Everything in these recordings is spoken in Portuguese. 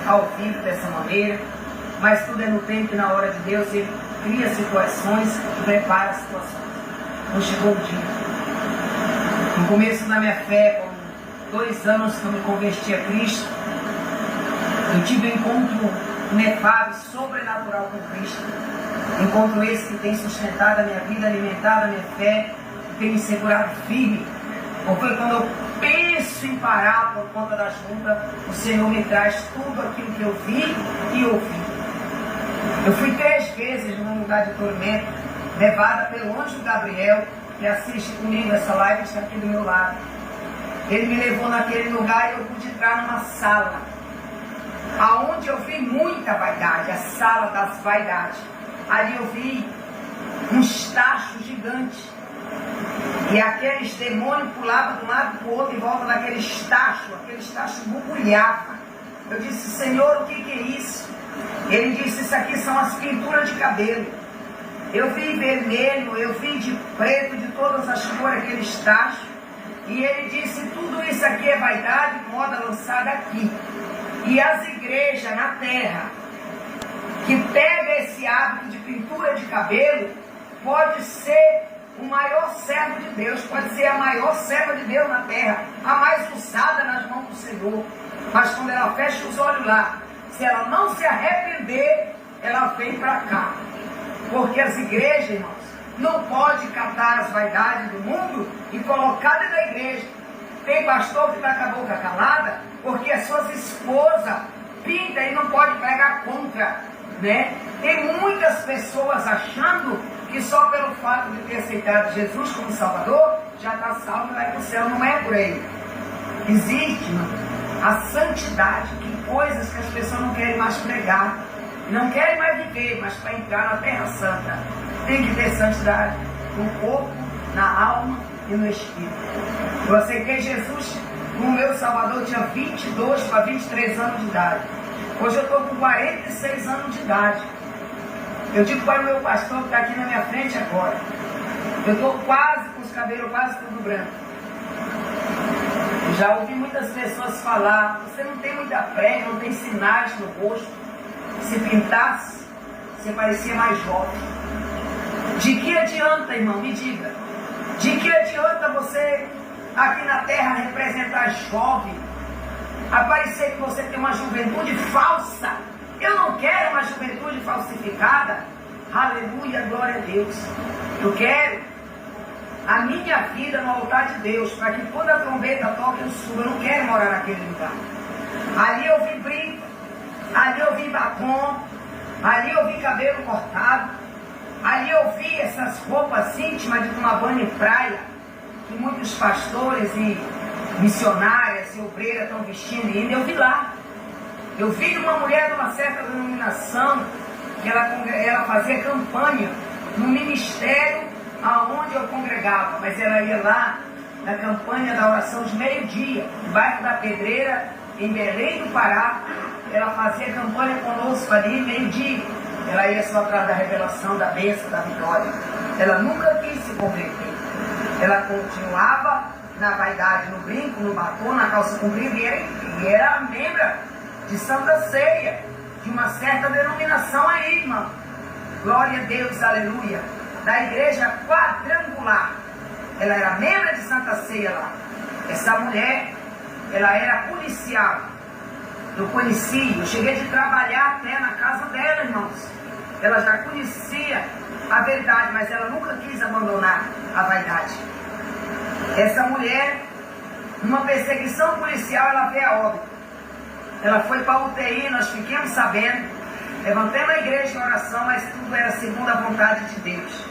ao vivo dessa maneira, mas tudo é no tempo e na hora de Deus. Ele cria situações e prepara situações. Não chegou o dia. No começo da minha fé, com 2 anos que eu me converti a Cristo, eu tive um encontro inefável, sobrenatural com Cristo. Encontro esse que tem sustentado a minha vida, alimentado a minha fé, e tem me segurado firme. Porque quando eu penso em parar por conta da junta, o Senhor me traz tudo aquilo que eu vi e ouvi. Eu fui 3 vezes num lugar de tormento, levada pelo anjo Gabriel, que assiste comigo essa live, está aqui do meu lado. Ele me levou naquele lugar e eu pude entrar numa sala, aonde eu vi muita vaidade, a sala das vaidades. Ali eu vi uns tachos gigantes. E aqueles demônios pulavam de um lado para o outro em volta daqueles tachos borbulhavam. Eu disse: Senhor, o que é isso? Ele disse: isso aqui são as pinturas de cabelo. Eu vi vermelho, eu vi de preto, de todas as cores, aqueles tachos. E ele disse: tudo isso aqui é vaidade, moda lançada aqui. E as igrejas na terra que pega esse hábito de pintura de cabelo, pode ser o maior servo de Deus, pode ser a maior serva de Deus na terra, a mais usada nas mãos do Senhor. Mas quando ela fecha os olhos lá, se ela não se arrepender, ela vem para cá. Porque as igrejas, irmãos, não pode catar as vaidades do mundo e colocar dentro da igreja. Tem pastor que está com a boca calada porque as suas esposas pintam e não pode pregar contra, né? Tem muitas pessoas achando que só pelo fato de ter aceitado Jesus como Salvador, já está salvo e vai para o céu. Não é por aí. Existe, irmão, a santidade, que coisas que as pessoas não querem mais pregar, não querem mais viver, mas para entrar na Terra Santa, tem que ter santidade no corpo, na alma e no espírito. Eu aceitei Jesus como meu Salvador, tinha 22 para 23 anos de idade. Hoje eu estou com 46 anos de idade. Eu digo para o meu pastor que está aqui na minha frente agora, eu estou quase com os cabelos quase tudo branco. Já ouvi muitas pessoas falar: você não tem muita prega, não tem sinais no rosto. Se pintasse, você parecia mais jovem. De que adianta, irmão? Me diga. De que adianta você aqui na terra representar jovem? Aparecer que você tem uma juventude falsa. Eu não quero uma juventude falsificada. Aleluia, glória a Deus. Eu quero a minha vida no altar de Deus, para que quando a trombeta toque eu suba. Eu não quero morar naquele lugar. Ali eu vi brinco, ali eu vi batom, ali eu vi cabelo cortado, ali eu vi essas roupas íntimas de tomar banho em praia, que muitos pastores e missionárias e obreiras estão vestindo e indo. Eu vi lá. Eu vi uma mulher de uma certa denominação que ela fazia campanha no ministério aonde eu congregava, mas ela ia lá na campanha da oração de meio-dia, no bairro da Pedreira, em Belém do Pará. Ela fazia campanha conosco ali, meio-dia. Ela ia só atrás da revelação, da bênção, da vitória. Ela nunca quis se converter. Ela continuava na vaidade, no brinco, no batom, na calça comprida, e era membra de Santa Ceia, de uma certa denominação aí, irmão. Glória a Deus, aleluia. Da igreja quadrangular. Ela era membro de Santa Ceia lá. Essa mulher, ela era policial. Eu conheci, eu cheguei de trabalhar até na casa dela, irmãos. Ela já conhecia a verdade, mas ela nunca quis abandonar a vaidade. Essa mulher, numa perseguição policial, ela veio a óbito. Ela foi para a UTI, nós ficamos sabendo. Levantamos a igreja em oração, mas tudo era segundo a vontade de Deus.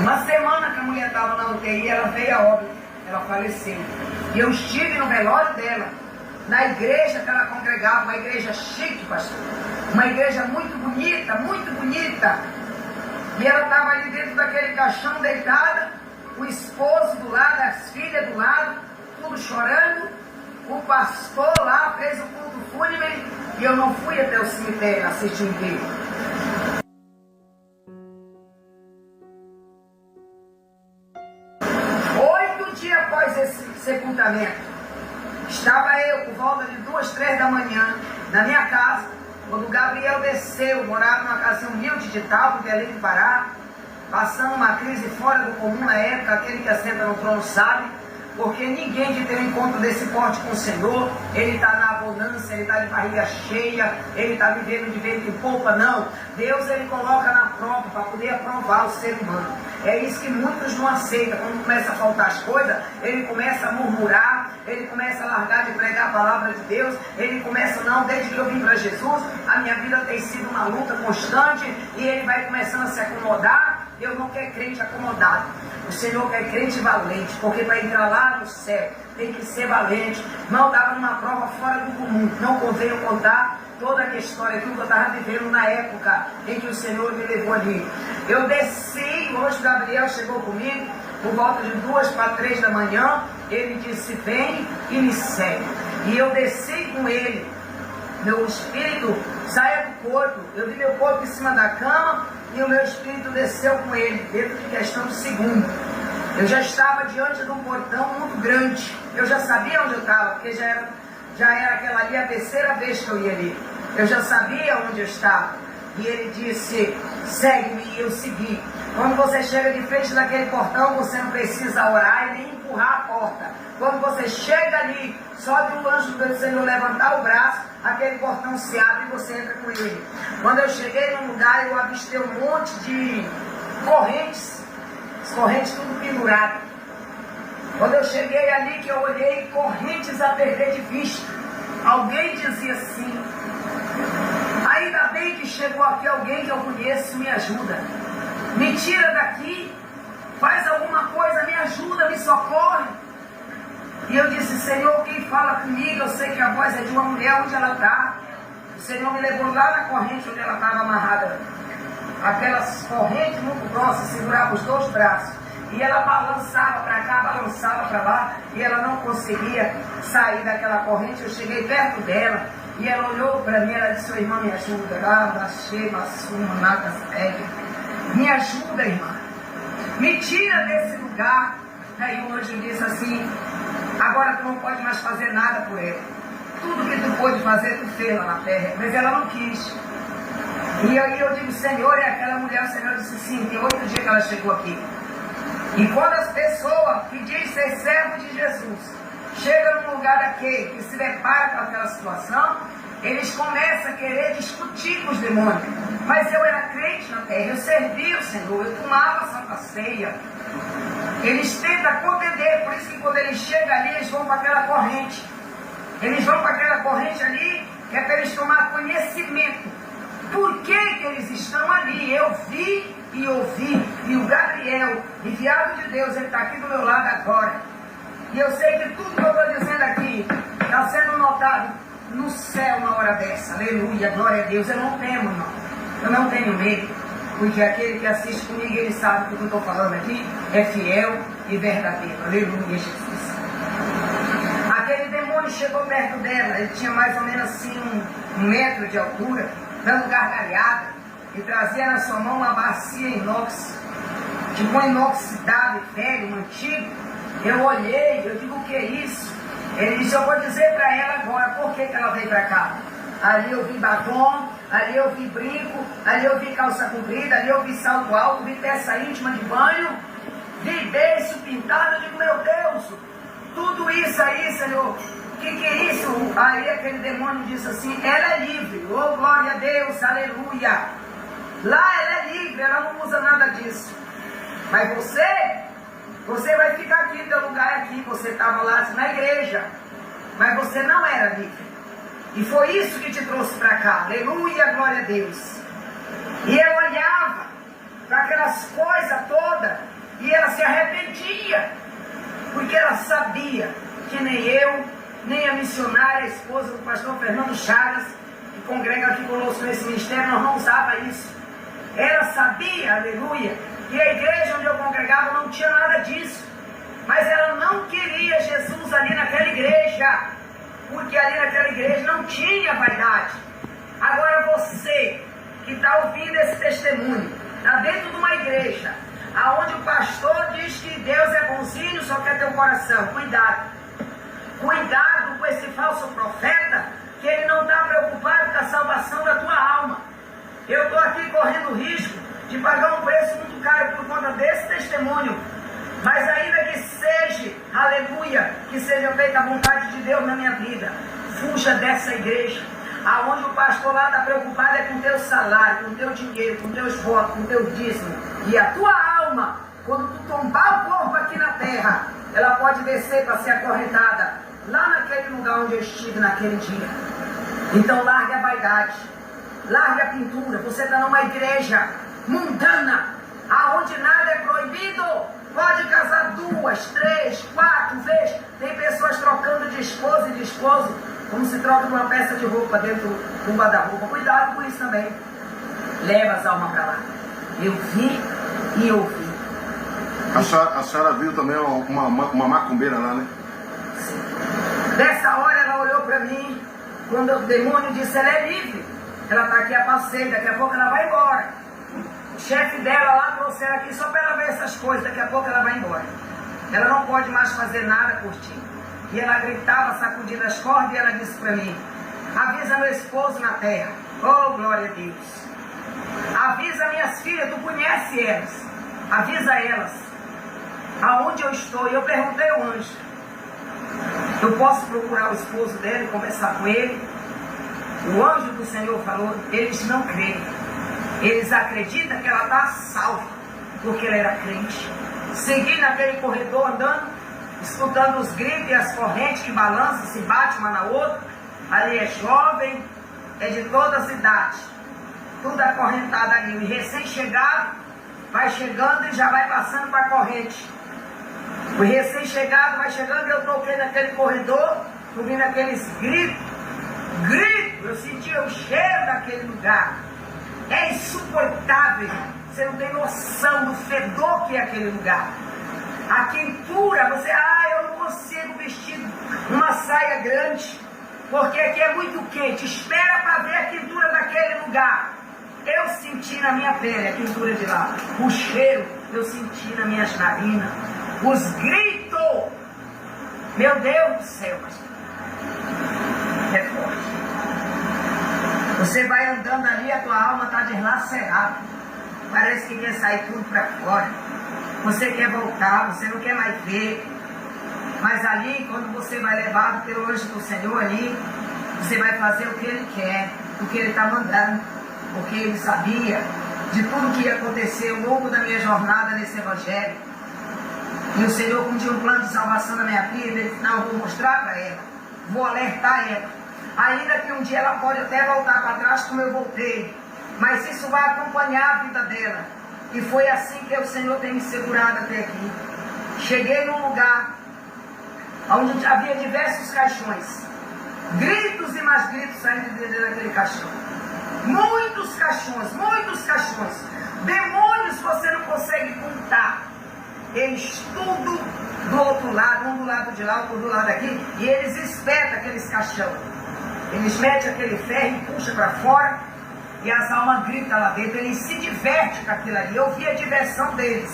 Uma semana que a mulher estava na UTI, ela veio a óbito. Ela faleceu. E eu estive no velório dela, na igreja que ela congregava, uma igreja chique, pastor. Uma igreja muito bonita, muito bonita. E ela estava ali dentro daquele caixão deitada, o esposo do lado, as filhas do lado, tudo chorando. O pastor lá fez o culto fúnebre e eu não fui até o cemitério assistir o enterro. Oito dias após esse sepultamento, Estava eu por volta de 2, 3 da manhã na minha casa, quando o Gabriel desceu, morava numa casa humilde de Talco, de Belém do Pará, passando uma crise fora do comum na época. Aquele que assenta no trono sabe, porque ninguém que tem um encontro desse porte com o Senhor, ele está na abundância, ele está de barriga cheia, ele está vivendo de vento em polpa, não. Deus, ele coloca na prova para poder aprovar o ser humano. É isso que muitos não aceitam. Quando começa a faltar as coisas, ele começa a murmurar, ele começa a largar de pregar a palavra de Deus, ele começa, não, desde que eu vim para Jesus, a minha vida tem sido uma luta constante, e ele vai começando a se acomodar. Deus não quer crente acomodado. O Senhor quer crente valente, porque para entrar lá no céu tem que ser valente. Não estava numa prova fora do comum. Não conveio contar toda a minha história, aquilo que eu estava vivendo na época em que o Senhor me levou ali. Eu desci, hoje o Gabriel chegou comigo, por volta de 2 para 3 da manhã, ele disse, vem e me segue. E eu desci com ele, meu espírito saia do corpo, eu vi meu corpo em cima da cama, e o meu espírito desceu com ele, dentro de questão de segundo. Eu já estava diante de um portão muito grande, eu já sabia onde eu estava, porque já era aquela ali a terceira vez que eu ia ali. Eu já sabia onde eu estava. E ele disse, segue-me, e eu segui. Quando você chega de frente daquele portão, você não precisa orar e nem empurrar a porta. Quando você chega ali, só de um anjo do Senhor levantar o braço, aquele portão se abre e você entra com ele. Quando eu cheguei num lugar, eu avistei um monte de correntes, as correntes tudo penduradas. Quando eu cheguei ali, que eu olhei, correntes a perder de vista. Alguém dizia assim, ainda bem que chegou aqui alguém que eu conheço, me ajuda. Me tira daqui, faz alguma coisa, me ajuda, me socorre. E eu disse, Senhor, quem fala comigo? Eu sei que a voz é de uma mulher, onde ela está. O Senhor me levou lá na corrente onde ela estava amarrada. Aquelas correntes muito grossas, segurava os 2 braços. E ela balançava para cá, balançava para lá, e ela não conseguia sair daquela corrente. Eu cheguei perto dela, e ela olhou para mim, ela disse, sua irmã, me ajuda. Me ajuda, irmã. Me tira desse lugar. Aí o anjo disse assim, agora tu não pode mais fazer nada por ela. Tudo que tu pôde fazer, tu fez lá na terra. Mas ela não quis. E aí eu digo, Senhor, é aquela mulher. O Senhor disse, sim, tem 8 dias que ela chegou aqui. E quando as pessoas que dizem ser servo de Jesus chegam num lugar daquele que se depara com aquela situação, eles começam a querer discutir com os demônios. Mas eu era crente na terra, eu servia o Senhor, eu tomava a Santa Ceia. Eles tentam contender, por isso que quando eles chegam ali, eles vão para aquela corrente. Eles vão para aquela corrente ali, que é para eles tomar conhecimento. Por que eles estão ali? Eu vi e ouvi. E o Gabriel, enviado de Deus, ele está aqui do meu lado agora. E eu sei que tudo que eu estou dizendo aqui está sendo notado no céu na hora dessa. Aleluia, glória a Deus. Eu não temo, não. Eu não tenho medo. Porque aquele que assiste comigo, ele sabe que o que eu estou falando aqui é fiel e verdadeiro. Aleluia, Jesus. Aquele demônio chegou perto dela. Ele tinha mais ou menos assim 1 metro de altura, dando gargalhada, e trazia na sua mão uma bacia inox, tipo um inoxidado, velho, antigo. Eu olhei, eu digo, o que é isso? Ele disse, eu vou dizer para ela agora por que ela veio para cá. Ali eu vi batom, ali eu vi brinco, ali eu vi calça comprida, ali eu vi salto alto, vi peça íntima de banho, vi beiço pintado. Eu digo, meu Deus, tudo isso aí, Senhor, o que é isso? Aí aquele demônio disse assim, ela é livre. Oh, glória a Deus, aleluia. Lá ela é livre, ela não usa nada disso. Mas você vai ficar aqui, teu lugar é aqui. Você estava lá na igreja, mas você não era livre. E foi isso que te trouxe para cá. Aleluia, glória a Deus. E eu olhava para aquelas coisas todas e ela se arrependia, porque ela sabia que nem eu, nem a missionária, a esposa do pastor Fernando Chagas, que congrega aqui conosco nesse ministério, nós não usava isso. Ela sabia, aleluia, que a igreja onde eu congregava não tinha nada disso. Mas ela não queria Jesus ali naquela igreja, porque ali naquela igreja não tinha vaidade. Agora você que está ouvindo esse testemunho, está dentro de uma igreja, aonde o pastor diz que Deus é bonzinho, só quer teu coração. Cuidado. Cuidado com esse falso profeta que ele não está preocupado com a salvação da tua alma. Eu estou aqui correndo o risco de pagar um preço muito caro por conta desse testemunho. Mas ainda que seja, aleluia, que seja feita a vontade de Deus na minha vida, fuja dessa igreja, aonde o pastor lá está preocupado é com o teu salário, com o teu dinheiro, com os teus votos, com o teu dízimo. E a tua alma, quando tu tombar o corpo aqui na terra, ela pode descer para ser acorrentada lá naquele lugar onde eu estive naquele dia. Então largue a vaidade, largue a pintura. Você está numa igreja mundana, aonde nada é proibido. Pode casar 2, 3, 4 vezes. Tem pessoas trocando de esposa e de esposo, como se troca uma peça de roupa dentro do guarda-roupa. Cuidado com isso também. Leva as almas para lá. Eu vi e ouvi. A senhora viu também uma macumbeira lá, né? Sim. Nessa hora ela olhou para mim, quando o demônio disse, ela é livre. Ela está aqui a passeio, daqui a pouco ela vai embora. O chefe dela lá trouxe ela aqui só para ela ver essas coisas, daqui a pouco ela vai embora. Ela não pode mais fazer nada por ti. E ela gritava, sacudindo as cordas, e ela disse para mim, avisa meu esposo na terra. Oh, glória a Deus. Avisa minhas filhas, tu conhece elas. Avisa elas aonde eu estou. E eu perguntei ao anjo, eu posso procurar o esposo dela e conversar com ele? O anjo do Senhor falou, eles não creem. Eles acreditam que ela está salva, porque ela era crente. Segui naquele corredor andando, escutando os gritos e as correntes que balançam, se batem uma na outra. Ali é jovem, é de todas as idades, tudo acorrentado ali. E recém-chegado vai chegando e já vai passando para a corrente. O recém-chegado vai chegando e eu toquei naquele corredor, ouvindo aqueles gritos. Eu sentia o cheiro daquele lugar. É insuportável. Você não tem noção do fedor que é aquele lugar. A quentura, você, eu não consigo vestir uma saia grande, porque aqui é muito quente. Espera para ver a quentura daquele lugar. Eu senti na minha pele a quentura de lá. O cheiro eu senti nas minhas narinas. Os gritos. Meu Deus do céu, pastor. É forte. Você vai andando ali, a tua alma está deslacerada. Parece que quer sair tudo para fora. Você quer voltar, você não quer mais ver. Mas ali, quando você vai levado pelo anjo do Senhor ali, você vai fazer o que Ele quer, o que Ele está mandando. Porque Ele sabia de tudo que ia acontecer ao longo da minha jornada nesse Evangelho. E o Senhor, como tinha um plano de salvação na minha vida, Ele disse, não, eu vou mostrar para ela, vou alertar ela. Ainda que um dia ela pode até voltar para trás como eu voltei, mas isso vai acompanhar a vida dela. E foi assim que o Senhor tem me segurado até aqui. Cheguei num lugar onde havia diversos caixões, gritos e mais gritos saindo de dentro daquele caixão. Muitos caixões, demônios você não consegue contar. Eles tudo do outro lado, um do lado de lá, outro do lado aqui, e eles espetam aqueles caixões. Eles metem aquele ferro e puxam para fora, e as almas gritam lá dentro. Eles se divertem com aquilo ali. Eu vi a diversão deles,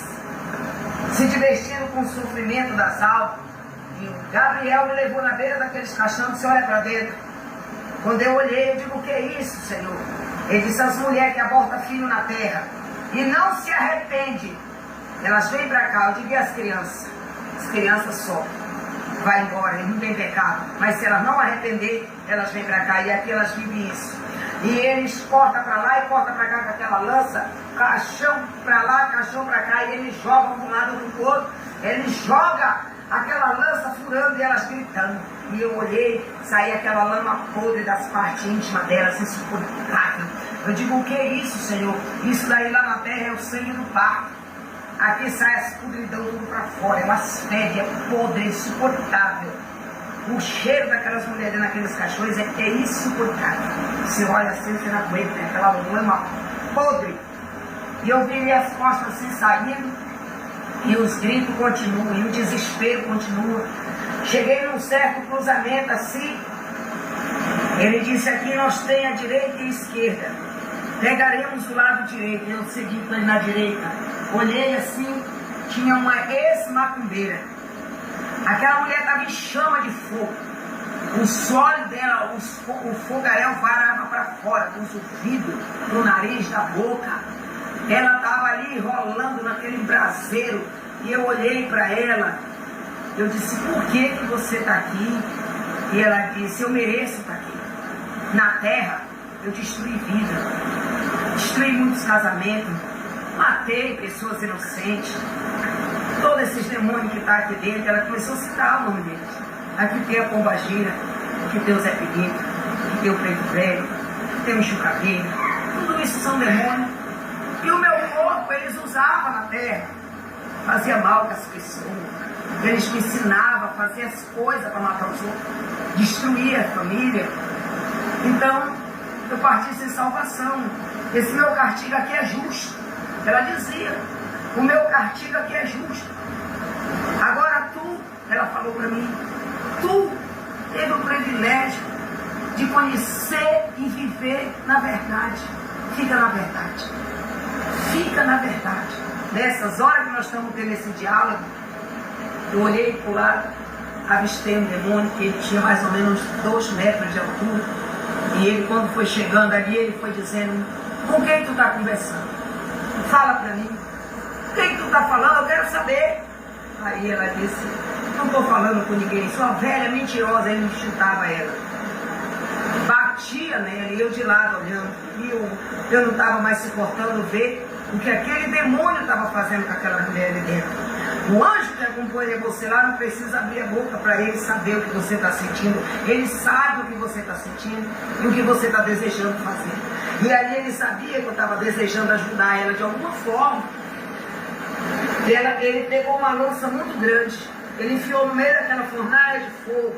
se divertindo com o sofrimento das almas. E o Gabriel me levou na beira daqueles caixões, disse, olha para dentro. Quando eu olhei, eu digo, o que é isso, Senhor? Ele disse, as mulheres que abortam filho na terra e não se arrependem, elas vêm para cá. Eu digo, e as crianças? As crianças sofrem. Vai embora, eles não têm pecado. Mas se elas não arrepender, elas vêm para cá. E aqui elas vivem isso. E eles cortam para lá e cortam para cá com aquela lança. Caixão para lá, caixão para cá. E eles jogam de um lado do outro. Eles jogam aquela lança furando e elas gritando. E eu olhei, saía aquela lama podre das partes íntimas delas, insuportável. Eu digo, o que é isso, Senhor? Isso daí lá na terra é o sangue do parto. Aqui sai as podridão tudo para fora, é umas fezes, é podre, é insuportável. O cheiro daquelas mulheres naqueles caixões é insuportável. Você olha assim, você não aguenta, né? Aquela lama podre. E eu vi as costas assim saindo, e os gritos continuam, e o desespero continua. Cheguei num certo cruzamento assim, ele disse, aqui nós temos a direita e a esquerda. Pegaremos o lado direito. Eu segui para ele na direita. Olhei assim, tinha uma ex-macumbeira. Aquela mulher estava em chama de fogo. O solo dela, o fogaréu varava para fora, com o vidro, no nariz, da boca. Ela estava ali rolando naquele braseiro. E eu olhei para ela. Eu disse, por que você está aqui? E ela disse, eu mereço estar aqui. Na terra, eu destruí vida. Destruí muitos casamentos. Matei pessoas inocentes. Todos esses demônios que estão aqui dentro, ela começou a citar o nome deles. Aqui tem a pombagira, aqui tem o Zé Pedrinho, aqui tem o preto velho, aqui tem o chucaveiro. Tudo isso são demônios. E o meu corpo eles usavam na terra. Fazia mal com as pessoas. Eles me ensinavam a fazer as coisas para matar os outros. Destruir a família. Então, eu parti sem salvação. Esse meu castigo aqui é justo. Ela dizia, o meu castigo aqui é justo. Agora tu, ela falou para mim, tu teve o privilégio de conhecer e viver na verdade. Fica na verdade. Fica na verdade. Nessas horas que nós estamos tendo esse diálogo, eu olhei para o lado, avistei um demônio que ele tinha mais ou menos 2 metros de altura. E ele, quando foi chegando ali, ele foi dizendo, com quem tu está conversando? Fala para mim. Com quem tu está falando? Eu quero saber. Aí ela disse, não estou falando com ninguém, sua velha mentirosa. Ele chutava ela. Batia nela e eu de lado olhando. E eu não estava mais suportando ver o que aquele demônio estava fazendo com aquela mulher ali dentro. O anjo que acompanha você lá não precisa abrir a boca para ele saber o que você está sentindo. Ele sabe o que você está sentindo e o que você está desejando fazer. E ali ele sabia que eu estava desejando ajudar ela de alguma forma. Ele pegou uma lança muito grande. Ele enfiou no meio daquela fornalha de fogo.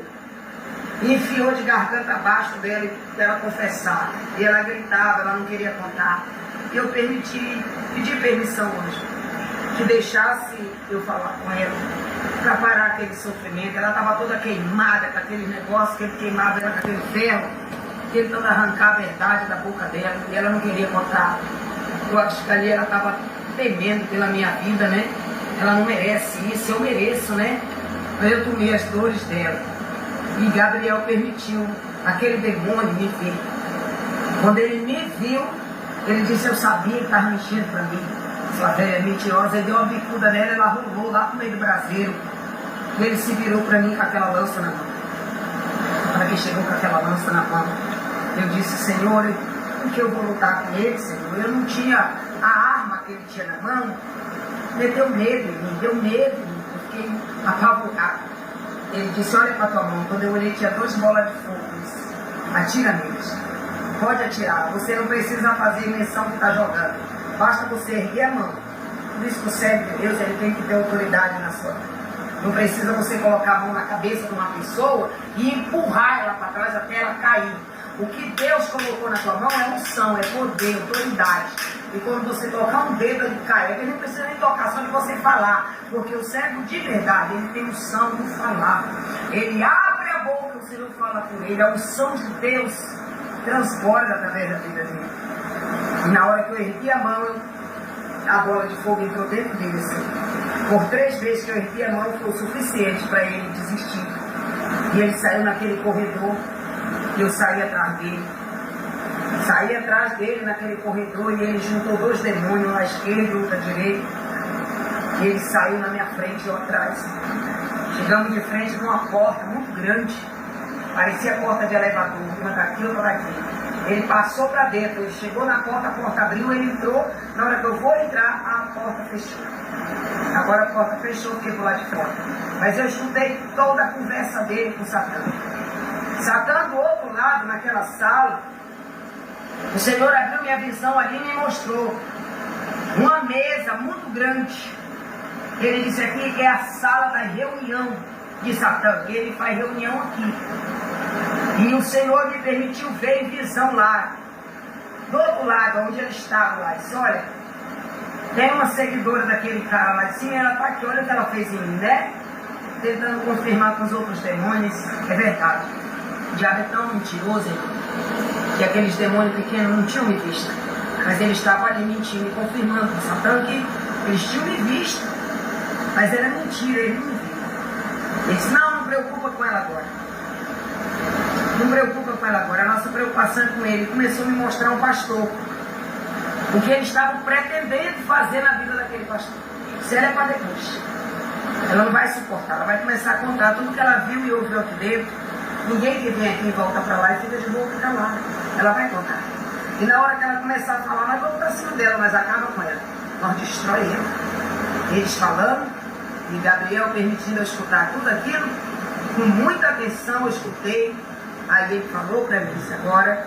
E enfiou de garganta abaixo dela para ela confessar. E ela gritava, ela não queria contar. E eu pedi permissão hoje, que deixasse eu falar com ela, para parar aquele sofrimento. Ela estava toda queimada com aquele negócio, que ele queimava ela com aquele ferro, tentando arrancar a verdade da boca dela, e ela não queria contar. Eu acho que ali ela estava temendo pela minha vida, né? Ela não merece isso, eu mereço, né? Eu tomei as dores dela. E Gabriel permitiu aquele demônio me ver. Quando ele me viu, ele disse, eu sabia que estava mexendo para mim. Sua velha mentirosa. Ele deu uma bicuda nela, ela rolou lá pro meio do braseiro. E ele se virou para mim com aquela lança na mão. Quando ele chegou com aquela lança na mão, eu disse, Senhor, por que eu vou lutar com ele, Senhor? Eu não tinha a arma que ele tinha na mão. Ele deu medo em mim, eu fiquei apavorado. Ele disse, olha para tua mão. Quando eu olhei, tinha 2 bolas de fogo. Atira neles. Pode atirar. Você não precisa fazer menção que está jogando. Basta você erguer a mão. Por isso que o servo de Deus, ele tem que ter autoridade na sua mão. Não precisa você colocar a mão na cabeça de uma pessoa e empurrar ela para trás até ela cair. O que Deus colocou na tua mão é unção, é poder, autoridade. E quando você tocar um dedo, ele cai. Ele não precisa nem tocar, só de você falar. Porque o servo de verdade, ele tem unção de falar. Ele abre a boca, o Senhor fala por ele. A unção de Deus transborda através da vida dele. E na hora que eu ergui a mão, a bola de fogo entrou dentro dele assim. Por 3 vezes que eu ergui a mão, foi o suficiente para ele desistir. E ele saiu naquele corredor, e eu saí atrás dele. Saí atrás dele naquele corredor, e ele juntou 2 demônios, um à esquerda e outro à direita. E ele saiu na minha frente e eu atrás. Chegamos de frente numa porta muito grande. Parecia porta de elevador, uma daqui, outra daqui. Ele passou para dentro, ele chegou na porta, a porta abriu, ele entrou. Na hora que eu vou entrar, a porta fechou. Agora a porta fechou, fiquei do lado de fora. Mas eu escutei toda a conversa dele com Satã. Satã do outro lado, naquela sala, o Senhor abriu minha visão ali e me mostrou uma mesa muito grande. Ele disse aqui que é a sala da reunião de Satã. E ele faz reunião aqui. E o Senhor me permitiu ver em visão lá. Do outro lado, onde ele estava lá. Disse, olha, tem uma seguidora daquele cara lá de cima, ela está aqui, olha o que ela fez em mim, né? Tentando confirmar com os outros demônios. É verdade. O diabo é tão mentiroso, irmão, que aqueles demônios pequenos não tinham me visto. Mas ele estava ali mentindo e confirmando com Satã que eles tinham me visto. Mas era mentira, ele não me viu. Ele disse, não preocupa com ela agora. Não preocupa com ela agora, a nossa preocupação é com ele. Começou a me mostrar um pastor. O que ele estava pretendendo fazer na vida daquele pastor. Isso ela é para depois. Ela não vai suportar, ela vai começar a contar tudo que ela viu e ouviu aqui dentro. Ninguém que vem aqui e volta para lá e fica de boca calada. Ela vai contar. E na hora que ela começar a falar, nós vamos para cima dela, mas acaba com ela. Nós destrói ela. Eles falando, e Gabriel permitindo eu escutar tudo aquilo, com muita atenção eu escutei. Aí ele falou para mim, disse, agora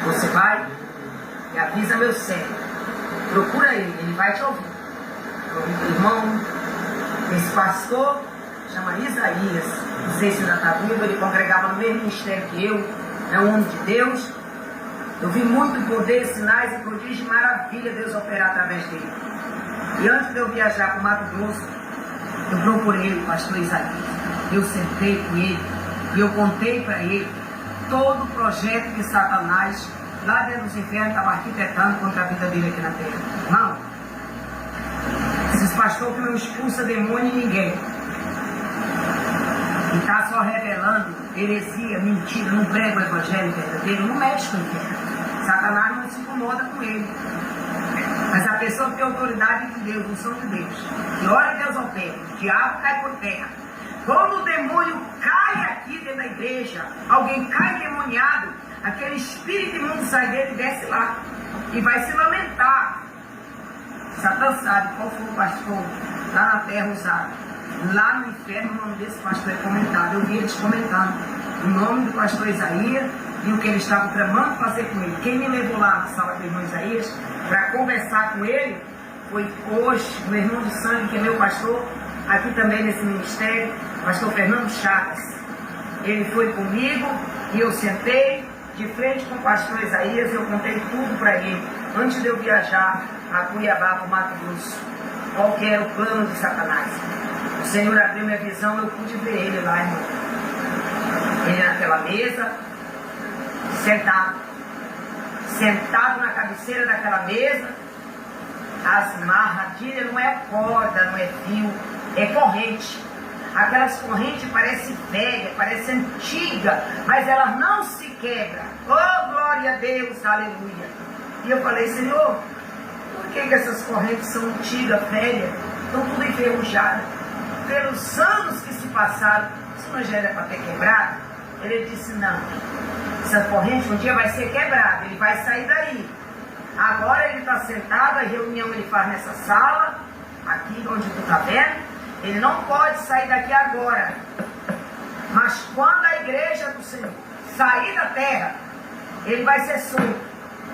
você vai e avisa meu servo. Procura ele vai te ouvir. Irmão, esse pastor chama Isaías, não sei se ainda está vivo, ele congregava no mesmo ministério que eu, é um homem de Deus. Eu vi muito poder, sinais e prodígios e maravilha Deus operar através dele. E antes de eu viajar para o Mato Grosso, eu procurei o pastor Isaías. Eu sentei com ele e eu contei para ele todo o projeto que Satanás, lá dentro dos infernos, estava arquitetando contra a vida dele aqui na terra. Não. Esses pastores que não expulsam demônio em ninguém. E está só revelando heresia, mentira, não prega o evangelho verdadeiro, não mexe com o inferno. Satanás não se incomoda com ele. Mas a pessoa que tem autoridade de Deus, unção de Deus, que hora Deus opera, o diabo cai por terra. Quando o demônio cai aqui dentro da igreja, alguém cai endemoniado, aquele espírito imundo sai dele e desce lá. E vai se lamentar. Satã sabe qual foi o pastor lá na terra usado. Lá no inferno, o nome desse pastor é comentado. Eu vi eles comentando o nome do pastor Isaías e o que ele estava tramando fazer com ele. Quem me levou lá na sala do irmão Isaías para conversar com ele foi hoje o irmão de sangue, que é meu pastor, aqui também nesse ministério, pastor Fernando Chagas. Ele foi comigo e eu sentei de frente com o pastor Isaías e eu contei tudo para ele, antes de eu viajar a Cuiabá, para o Mato Grosso. Qual que era o plano de Satanás? O Senhor abriu minha visão, eu pude ver ele lá, irmão. Ele naquela mesa, sentado na cabeceira daquela mesa, as marradilhas não é corda, não é fio, é corrente. Aquelas correntes parecem velhas, parecem antigas, mas elas não se quebram. Oh, glória a Deus, aleluia. E eu falei, Senhor, por que essas correntes são antigas, velhas, estão tudo enferrujadas? Pelos anos que se passaram, isso não já era para ter quebrado? Ele disse, não, essa corrente um dia vai ser quebrada, ele vai sair daí. Agora ele está sentado, a reunião ele faz nessa sala, aqui onde tu está vendo, ele não pode sair daqui agora. Mas quando a igreja do Senhor sair da terra, ele vai ser solto.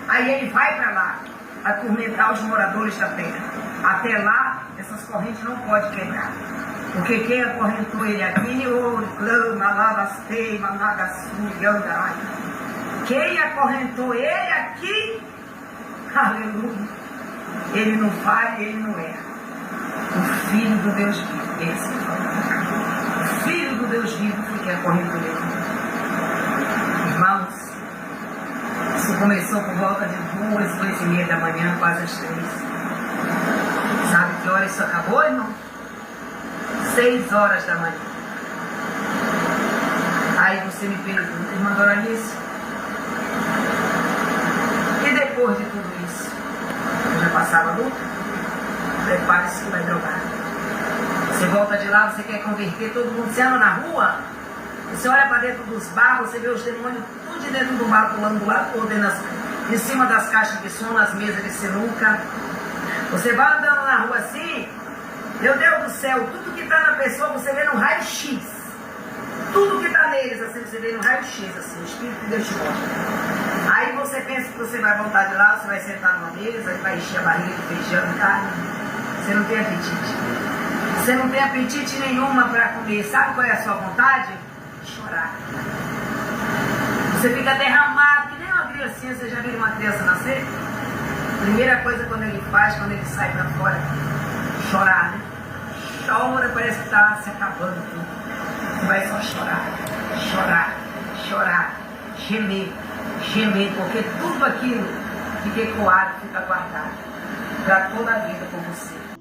Aí ele vai para lá, atormentar os moradores da terra. Até lá, essas correntes não podem quebrar. Porque quem acorrentou ele aqui, quem acorrentou ele aqui, aleluia, ele não vai, ele não erra. O Filho do Deus vivo, esse o Filho do Deus vivo foi quem acorrentou ele. Irmãos, isso começou por volta de 2h30 da manhã, quase às 3. Sabe que hora isso acabou, irmão? 6 horas da manhã. Aí você me pergunta, irmã Doralice, e depois de tudo isso? Eu já passava a luta? Prepare-se que vai drogar. Você volta de lá, você quer converter todo mundo, você anda na rua, você olha para dentro dos bar, você vê os demônios tudo de dentro do bar, pulando do lado todo, em cima das caixas de som, nas mesas de sinuca. Você vai andando na rua assim, meu Deus do céu, tudo que está na pessoa você vê no raio-x. Tudo que está neles, assim, você vê no raio-x, assim, o Espírito de Deus te mostra. Aí você pensa que você vai voltar de lá, você vai sentar numa mesa, aí vai encher a barriga de feijão e carne. Você não tem apetite. Você não tem apetite nenhuma para comer. Sabe qual é a sua vontade? Chorar. Você fica derramado, que nem uma criancinha. Você já viu uma criança nascer? Primeira coisa quando ele faz, quando ele sai para fora, chorar, né? Chora, parece que está se acabando tudo. Você vai só chorar, chorar, chorar, gemer, gemer, porque tudo aquilo fica ecoado, fica guardado para toda a vida com você.